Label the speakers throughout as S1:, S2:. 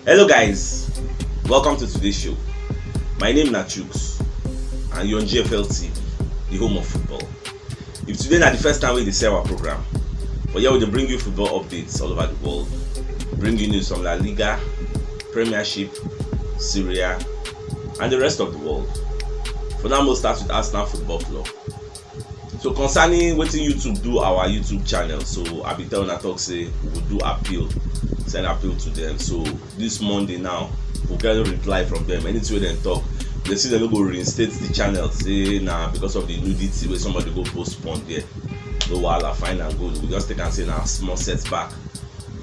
S1: Hello guys, welcome to today's show. My name is Nachooks and you're on GFL TV, the home of football. If today is the first time we see our program, but yeah, we'll bring you football updates all over the world, bring you news from La Liga, Premiership, Syria, and the rest of the world. For now, we'll start with Arsenal Football Club. So concerning what YouTube do our YouTube channel, so I be telling talk say we will do appeal, send appeal to them. So this Monday now we'll get a reply from them. Anything they talk, they see them go reinstate the channel. Say now because of the nudity where somebody go postpone there. No wahala, fine and good. We just take and say now small setback.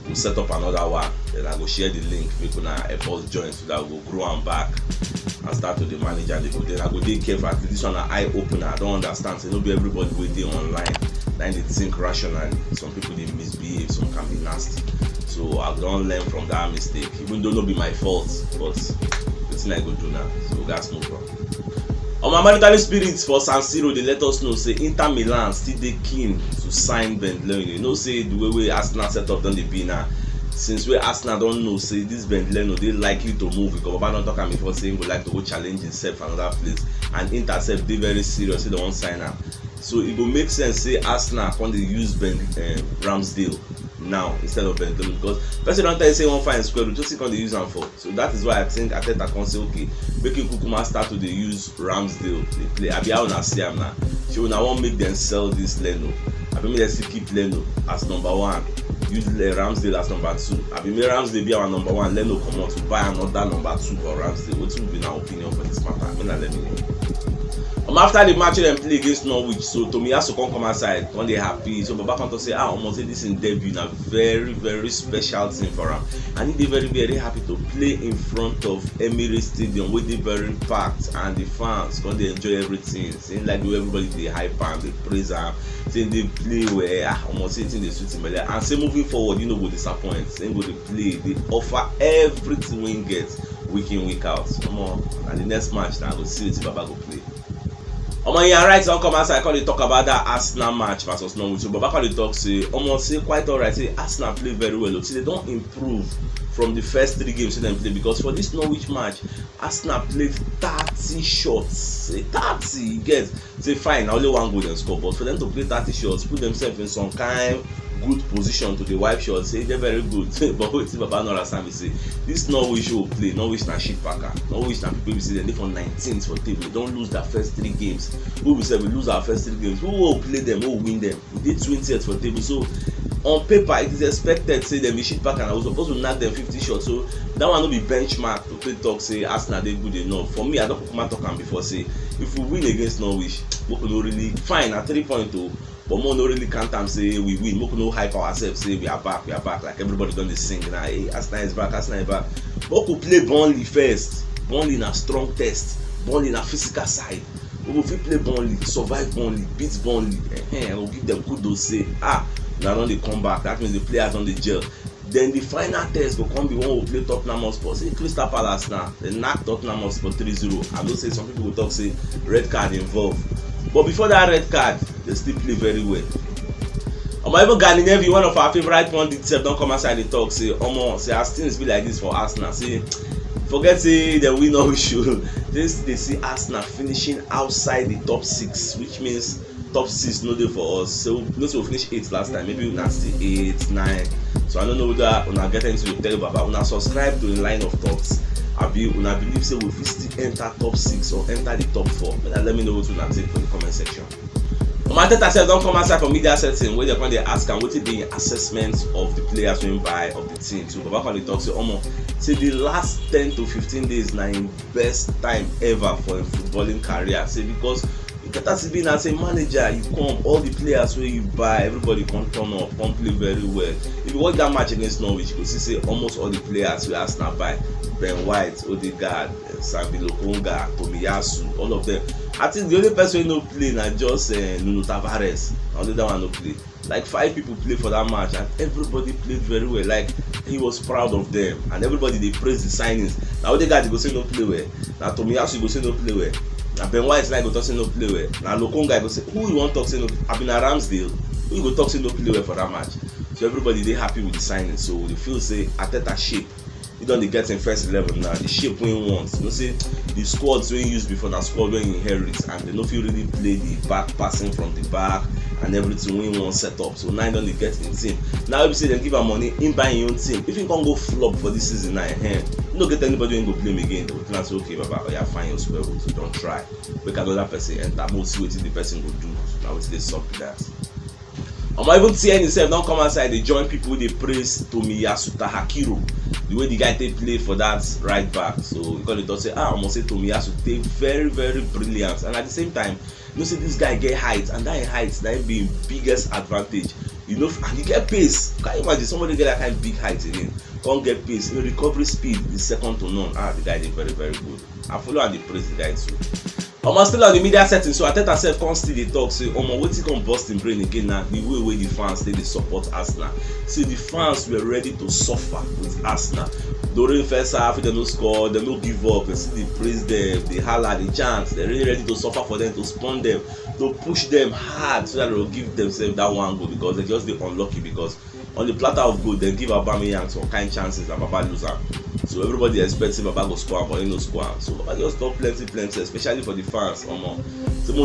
S1: We'll set up another one. Then I go share the link. People now help join so that we'll grow and back and start to the manager. Then I go take careful. At this one an eye opener. I don't understand. So not be everybody waiting online. Then they think rationally. Some people they misbehave. Some can be nasty. So I don't learn from that mistake. Even though not be my fault, but the thing I go do now. So that's move on. On my monetary spirits for San Siro, they let us know say Inter Milan still dey keen to sign Ben Leno. You know say the way Arsenal set up don dey be now. Since we Arsenal don't know say this Ben Leno they likely to move because Baba don talk am before saying go like to go challenge himself for another place, and Inter sef dey very serious say they wan sign am. So it go make sense say Arsenal come dey use Ben Ramsdale now instead of Ben Leno, because person don tell you say one fine square root, just come dey use am for. So that is why I think Ateta come say okay, make him kukuma start to dey use Ramsdale dey play. Abi how una see am now? So una wan make dem sell this Leno? Abi make dem still keep Leno as number one, use Ramsdale as number two? Abi make Ramsdale be our number one, Leno comot to buy another number two for Ramsdale? Wetin be una opinion for this matter? Make una let me know. After the match dem play against Norwich, so Tomiyasu come outside, when they happy. So Baba come to say, almost say this in debut na very special thing for am, and he dey very happy to play in front of Emirates Stadium wey dey very packed, and the fans come dey enjoy everything. Saying like the way everybody dey hype am, dey praise am, saying they play well. Almost say thing dey sweet him, and say moving forward, you no go disappoint. Saying go dey play, dey offer everything wey him get week in week out. And the next match na go see wetin Baba go play. Yeah, right, don't come outside. I call talk about that Arsenal match versus Norwich. So Baba call talk say, say quite alright. Say Arsenal play very well. See, they don't improve from the first 3 games they play, because for this Norwich match, Arsenal played 30 shots. Say 30, you get. Say fine, only one goal and score, but for them to play 30 shots, put themselves in some kind good position to the wipe shots, say they're very good. But wait till Baba no understand me say this Norwich will play. Norwich na shit packer. Norwich na people we say they for 19th for table. They don't lose their first 3 games. Who we say we lose our first 3 games? Who will play them? Who will win them? We did 20th for table. So on paper it is expected say them be shit packer. I was supposed to knock them 50 shots. So that one will be benchmark to play talk say Arsenal they good enough. For me, I don't come talk am before say if we win against Norwich, we could really fine at 3.2. But more no really count am say we win. We no hype ourselves say we are back like everybody don dey sing now. Hey, Arsenal is back. But we play Burnley first. Burnley na strong test. Burnley na physical side. We go fit play Burnley, survive Burnley, beat Burnley. I will give them kudos say now don dey come back. That means the players don dey gel. Then the final test go come be when we play Tottenham Hotspur. Say Crystal Palace now, they knock Tottenham Hotspur 3-0. I know say some people will talk say red card involved. But before that red card, they still play very well. Even Ghanaian, one of our favorite pundits, don't come outside the talk. Say, say as things be like this for Arsenal. Say, forget say the win or we should. They see Arsenal finishing outside the top 6, which means top 6 no dey for us. So we finish 8 last time. Maybe we not see 8, 9. So I don't know whether we get into the tell Baba. We subscribe to the line of talks. Una believe say we fit still enter top 6 or enter the top 4. But let me know what una think for the comment section. Ateta sef don come outside for media setting where they ask am wetin be assessment of the players wey buy of the team. So Baba come dey talk say the last 10 to 15 days na im best time ever for im footballing career. Say because get as e be na say manager you come, all the players wey you buy, everybody come turn up, come play very well. If you watch that match against Norwich, you go see say almost all the players wey Arsenal buy, Ben White, Odegaard, Sambi Lokonga, Tomiyasu, all of them. I think the only person wey no play na just Nuno Tavares. Only that one no play. Like 5 people play for that match, and everybody played very well. Like he was proud of them, and everybody they praise the signings. Now Odegaard go say no play well. Now Tomiyasu go say no play well. Now Ben White like go talk say no play well. Now Lokonga go say who you want talk say no. I been Ramsdale. Who you go talk say no play well for that match. So everybody they happy with the signing. So they feel say Ateta shape he don't get in first 11 now. The shape when he wants. You know, say the squads when used before now squad when he inherits, and they know if you really play the back passing from the back and everything when he wants set up. So now he don't get in team. Now if you say they give him money, in buy your own team. If he can't go flop for this season now, you don't get anybody who go play him again. They will plan to say, okay, Baba, oh yeah, find your square root. So don't try. Make another person enter. We'll see what the person will do. So now they suck with that. I might even see himself don't come outside. They join people. They praise Tomiyasu Tahakiro, the way the guy they play for that right back. So because they don't say, I must say Tomiyasu they very brilliant, and at the same time, you know, see this guy get height, and that height that be biggest advantage. You know, and he get pace. Can you imagine somebody get that kind of big height again? Can't get pace. You know, recovery speed is second to none. The guy is very good. I follow and they praise the guy too. I'm still on the media setting, so I tell myself constantly they talk. Say, waiting come bust in brain again now. The way the fans they support Arsenal. See, the fans were ready to suffer with Arsenal. During first half, they no score, they no give up. They see they praise them, they holler, they chant. They're really ready to suffer for them, to spawn them, to push them hard so that they will give themselves that one goal, because they just be unlucky, because on the platter of goal they give Aubameyang some kind chances and Baba lose am. So everybody expects Baba go score, but he no score. So Baba just talk plenty, especially for the fans. Someone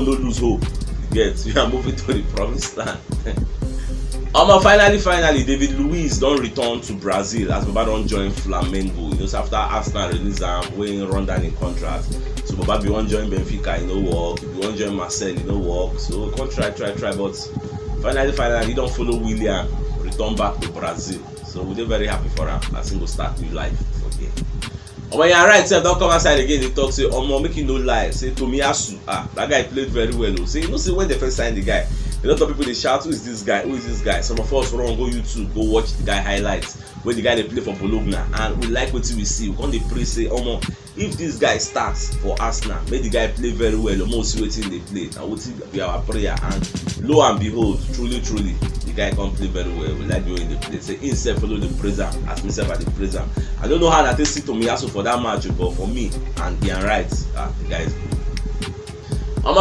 S1: no lose hope. You get, we are moving to the promised land. Finally, David Luiz don't return to Brazil as Baba don't join Flamengo. You know, so after Arsenal release when run down in contract. So Baba be one join Benfica, you know work. If you want join Marcel, you know work. So come try, but finally, he don't follow William. Return back to Brazil, so we're very happy for him. I think we'll start new life again. When you're right, sir, don't come outside again. They talk, say, make you no lie. Say Tomiyasu, that guy played very well. Say, you know, say when they first signed the guy, a lot of people they shout, who is this guy? Some of us run, go YouTube, go watch the guy highlights when the guy they play for Bologna, and we like what we see. We come they pray, say, if this guy starts for Arsenal, make the guy play very well, almost waiting they play. And what be our prayer, and lo and behold, truly, the guy can play very well. We like the way they play. Say himself follow the praiser, as himself at the praiser. I don't know how that they see Tomiyasu for that match, but for me, and they are right, the guy is good.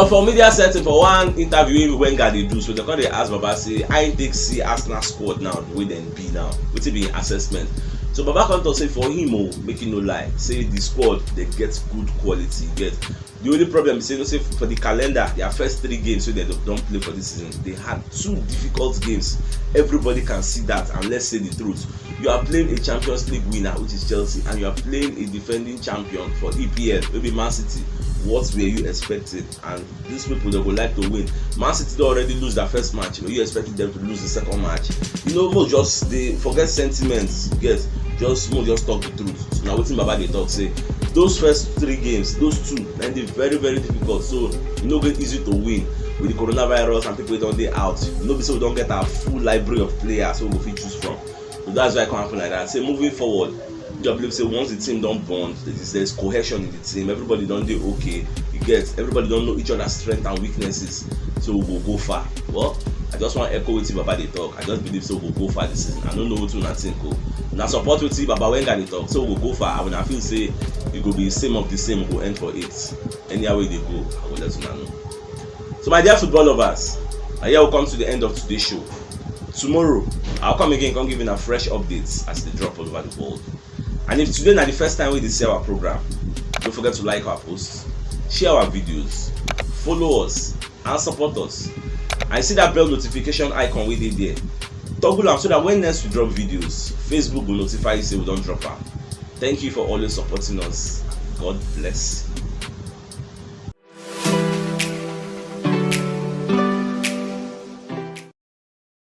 S1: For media setting, for one interview with Wenger they do, so they come they ask Baba, say, I take see Arsenal squad now, the way they be now, what it be assessment. So Baba come to say for him, make you no lie, say the squad they get good quality, get. The only problem is, say for the calendar, their first 3 games, so they don't play for this season. They had 2 difficult games. Everybody can see that, and let's say the truth. You are playing a Champions League winner, which is Chelsea, and you are playing a defending champion for EPL, maybe Man City. What were you expecting? And these people they would like to win. Man City already lose their first match. You expected them to lose the second match. You know, most just they forget sentiments. Yes, just talk the truth. So now, what Baba they talk say, those first 3 games, those 2, and they're very difficult. So you know, get easy to win with the coronavirus and people don't they out. You know, so we don't get a full library of players so we can choose from. So that's why I can't happen like that. Say moving forward. I believe say once the team don't bond, there's cohesion in the team. Everybody don't do okay. You get, everybody don't know each other's strengths and weaknesses. So we'll go far. Well, I just want to echo with you Baba they talk. I just believe so we'll go far this season. I don't know what to think. Now support with you Baba Wenger they talk. So we'll go far. When I feel say it will be same of the same, we'll end for 8. Any way they go, I will let you know. So my dear football lovers, and here we come to the end of today's show. Tomorrow, I'll come again, come giving a fresh updates as they drop all over the world. And if today is the first time we see our program, don't forget to like our posts, share our videos, follow us, and support us. I see that bell notification icon waiting there. Toggle them so that when next we drop videos, Facebook will notify you say we don't drop them. Thank you for always supporting us. God bless you.